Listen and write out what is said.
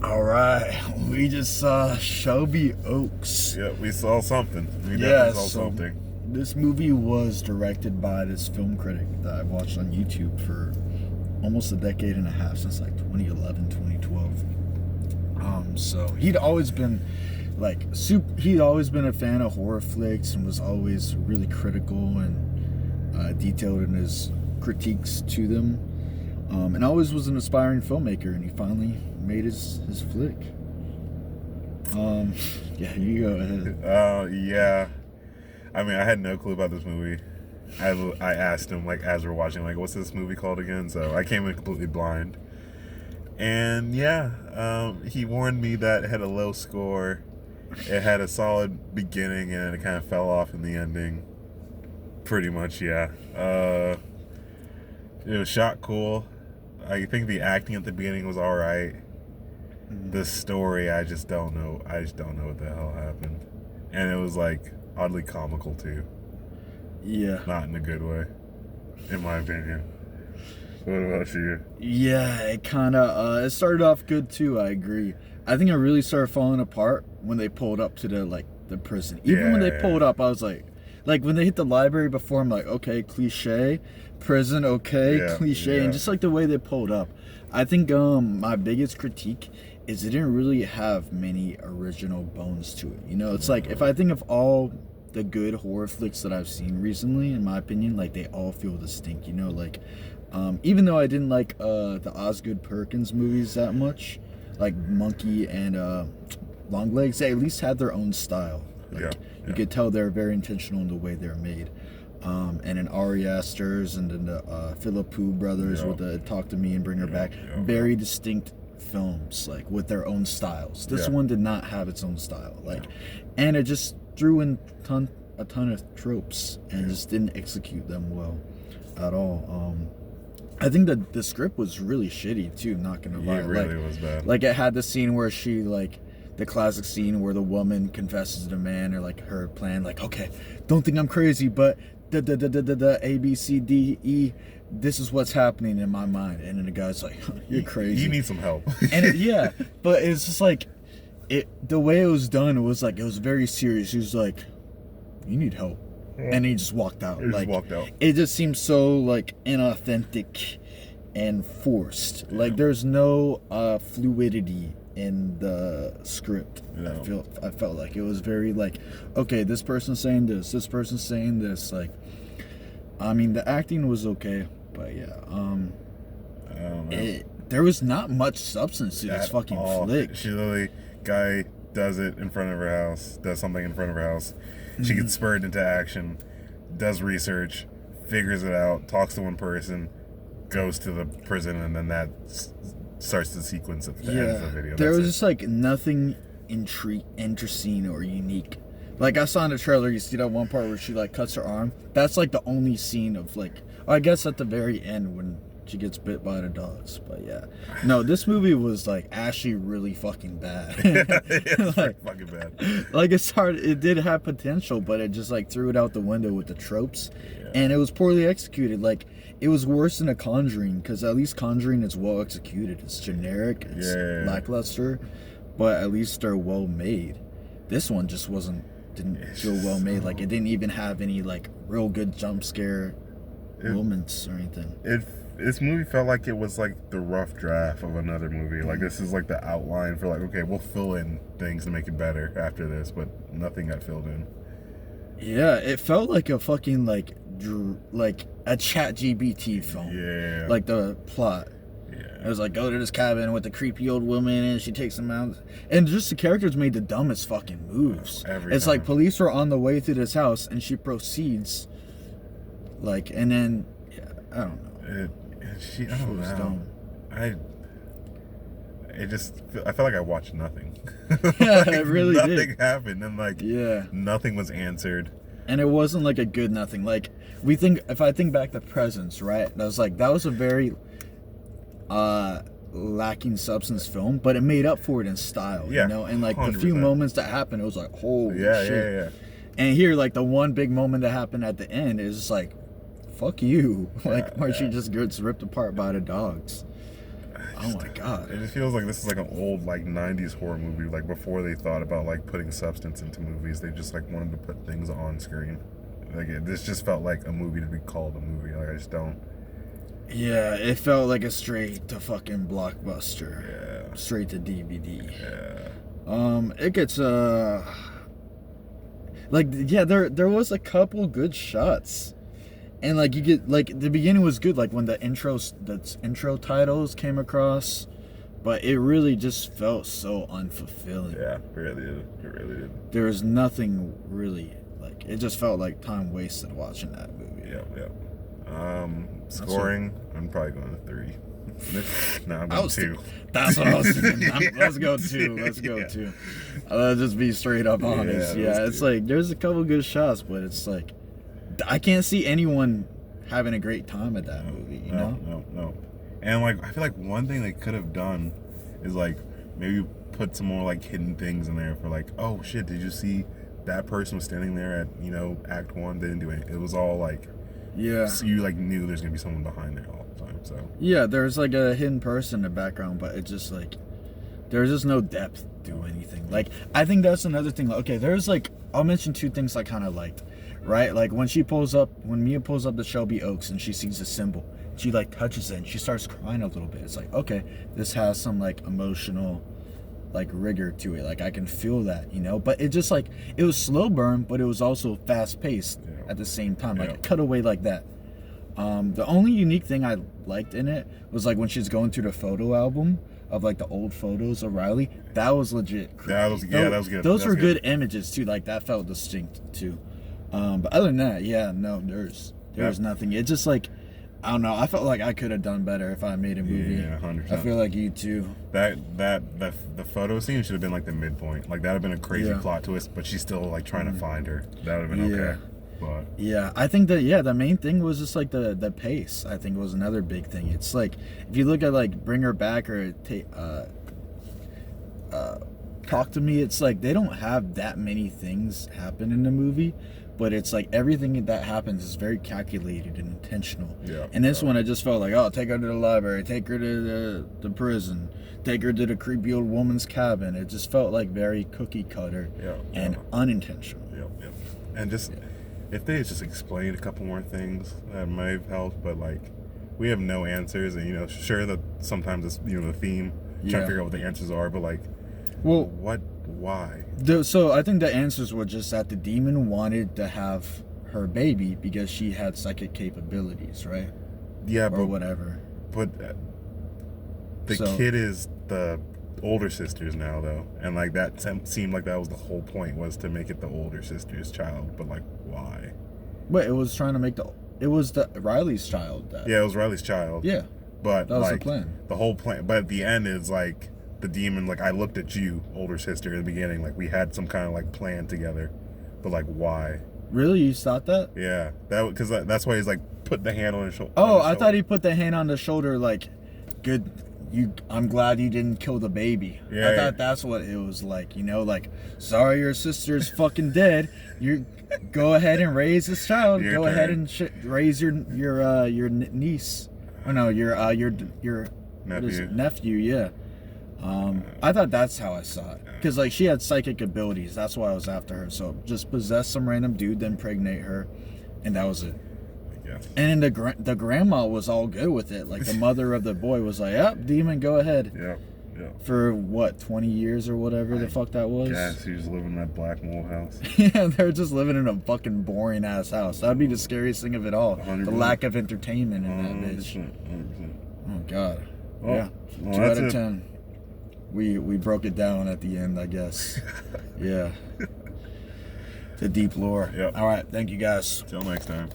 All right, we just saw Shelby Oaks. Yeah, we saw something. We definitely saw something. This movie was directed by this film critic that I watched on YouTube for almost a decade and a half, since like 2011, 2012. So he'd always been he'd always been a fan of horror flicks and was always really critical and detailed in his critiques to them. And always was an aspiring filmmaker, and he finally made his flick. Yeah, you go ahead. Yeah. I mean, I had no clue about this movie. I asked him, like, as we're watching, like, what's this movie called again? So I came in completely blind. And yeah, he warned me that it had a low score. It had a solid beginning, and it kind of fell off in the ending. Pretty much, yeah. It was shot cool. I think the acting at the beginning was all right. The story, I just don't know. I just don't know what the hell happened. And it was like oddly comical too. Yeah. Not in a good way, in my opinion. What about you? Yeah, it kind of it started off good too. I agree. I think it really started falling apart when they pulled up to the prison. Even when they pulled up, I was like when they hit the library before, I'm like, okay, cliche. Prison, okay, cliche. And just like the way they pulled up, I think my biggest critique is it didn't really have many original bones to it. You know, it's like, if I think of all the good horror flicks that I've seen recently, in my opinion, like, they all feel distinct. You know, like, even though I didn't like the Osgood Perkins movies that much, like Monkey and Longlegs, they at least had their own style. Like, you could tell they're very intentional in the way they're made. And in Ari Aster's, and then the Philippou brothers with the Talk to Me and Bring Her Back, very distinct films, like, with their own styles. This one did not have its own style, like, and it just threw in a ton of tropes and just didn't execute them well at all. I think that the script was really shitty too, not gonna lie. It really was bad. Like, it had the scene where she, like, the classic scene where the woman confesses to the man, or like her plan, like, okay, don't think I'm crazy, but the A, B, C, D, E, this is what's happening in my mind. And then the guy's like, you're crazy. You need some help. And but it's just like, the way it was done, it was very serious. He was like, you need help. And he just walked out. It just seems so, like, inauthentic and forced. Like, there's no fluidity in the script. I felt like it was very like, okay, this person's saying this person's saying this. Like, I mean, the acting was okay, but yeah, I don't know. There was not much substance to this fucking flick. She literally, guy does it in front of her house, does something in front of her house. She gets spurred into action, does research, figures it out, talks to one person, goes to the prison, and then that starts the sequence at the end of the video. There was just like nothing interesting or unique. Like, I saw in the trailer, you see that one part where she like cuts her arm. That's like the only scene of, like, I guess at the very end when she gets bit by the dogs. But yeah, no, this movie was like actually really fucking bad. It's like, fucking bad. Like, it did have potential, but it just like threw it out the window with the tropes, and it was poorly executed. Like, it was worse than a Conjuring, because at least Conjuring is well executed. It's generic, it's lackluster, but at least they're well made. This one just didn't feel well made. Like, it didn't even have any like real good jump scare moments or anything. This movie felt like it was like the rough draft of another movie. Like, this is like the outline for, like, okay, we'll fill in things to make it better after this, but nothing got filled in. Yeah, it felt like a fucking like a ChatGPT film. Yeah. Like, the plot. Yeah. It was like, go to this cabin with the creepy old woman, and she takes them out. And just the characters made the dumbest fucking moves. It's like police were on the way to this house, and she proceeds, like, and then, I don't know. I don't know. I felt like I watched nothing. Yeah, it really did. Nothing happened, and like, nothing was answered. And it wasn't like a good nothing. Like, if I think back to Presence, right? That was a very lacking substance film, but it made up for it in style, you know? And like 100%. The few moments that happened, it was like, holy shit. Yeah. And here, like, the one big moment that happened at the end is just like, fuck you. Like, where she just gets ripped apart by the dogs. Oh my god. It just feels like this is like an old like 90s horror movie, like before they thought about like putting substance into movies. They just like wanted to put things on screen. Like this just felt like a movie to be called a movie. Like I just don't. Yeah, it felt like a straight to fucking blockbuster. Yeah. Straight to DVD. Yeah. It gets like, yeah, there was a couple good shots. And like you get like the beginning was good, like when the intro titles came across, but it really just felt so unfulfilling. Yeah, it really did. It really did. There was nothing really, like, it just felt like time wasted watching that movie. Yeah. Scoring, I'm probably going to 3. No, I'm going 2. That's what I was thinking. Let's go 2. Let's go 2. Let's just be straight up honest. Yeah, it's like there's a couple good shots, but it's like I can't see anyone having a great time at that movie. You know? No. And like I feel like one thing they could have done is like maybe put some more like hidden things in there for like, oh shit, did you see that person was standing there at, you know, Act 1? They didn't do anything. It was all like, yeah, so you like knew there's gonna be someone behind there all the time. So yeah, there's like a hidden person in the background, but it just like there's just no depth to anything. Like I think that's another thing. Okay, there's like I'll mention 2 things I kind of liked. Right, like when Mia pulls up the Shelby Oaks and she sees the symbol, she like touches it and she starts crying a little bit. It's like, okay, this has some like emotional like rigor to it. Like I can feel that, you know. But it just like it was slow burn, but it was also fast paced at the same time. Like a cutaway like that. The only unique thing I liked in it was like when she's going through the photo album of like the old photos of Riley. That was legit creepy. that was good. Those were good images too. Like that felt distinct too. But other than that, yeah, no, there's nothing. It's just like, I don't know. I felt like I could have done better if I made a movie. Yeah, 100%. I feel like you too. The photo scene should have been like the midpoint. Like that would have been a crazy plot twist, but she's still like trying to find her. That would have been okay. But yeah, I think that the main thing was just like the pace. I think was another big thing. It's like if you look at like Bring Her Back or Talk to Me, it's like they don't have that many things happen in the movie. But it's like everything that happens is very calculated and intentional. Yeah. And this one, I just felt like, oh, take her to the library, take her to the prison, take her to the creepy old woman's cabin. It just felt like very cookie cutter and unintentional. Yep. And just if they just explained a couple more things, that might have helped. But like, we have no answers, and you know, sure that sometimes it's the theme, trying to figure out what the answers are, but like, well, what? Why? So I think the answers were just that the demon wanted to have her baby because she had psychic capabilities, right? Yeah, or whatever. But the kid is the older sister's now, though, and like that seemed like that was the whole point, was to make it the older sister's child. But like, why? Wait, it was trying to make it was the Riley's child. Yeah, it was Riley's child. Yeah, but that was like the plan. The whole plan. But at the end, it's like. The demon, like, I looked at you, older sister, in the beginning, like we had some kind of like plan together, but like why? Really, you thought that? Yeah, because that's why he's like put the hand on his shoulder. Oh, I thought he put the hand on the shoulder, like, good. I'm glad you didn't kill the baby. Yeah, I thought that's what it was like, you know, like, sorry, your sister's fucking dead. You go ahead and raise this child. Go ahead and raise your niece. Oh no, your nephew. Yeah. I thought that's how I saw it, because like she had psychic abilities. That's why I was after her. So just possess some random dude, then impregnate her, and that was it. Yeah. And the grandma was all good with it. Like the mother of the boy was like, "Yep, demon, go ahead." Yeah. For what, 20 years or whatever the fuck that was. Yeah, she was living in that black mole house. Yeah, they're just living in a fucking boring ass house. That'd be the scariest thing of it all. 100%. The lack of entertainment in that bitch. 100%. Oh god. Well, yeah. 2 out of 10. We broke it down at the end, I guess. Yeah. The deep lore. Yep. All right. Thank you, guys. Till next time.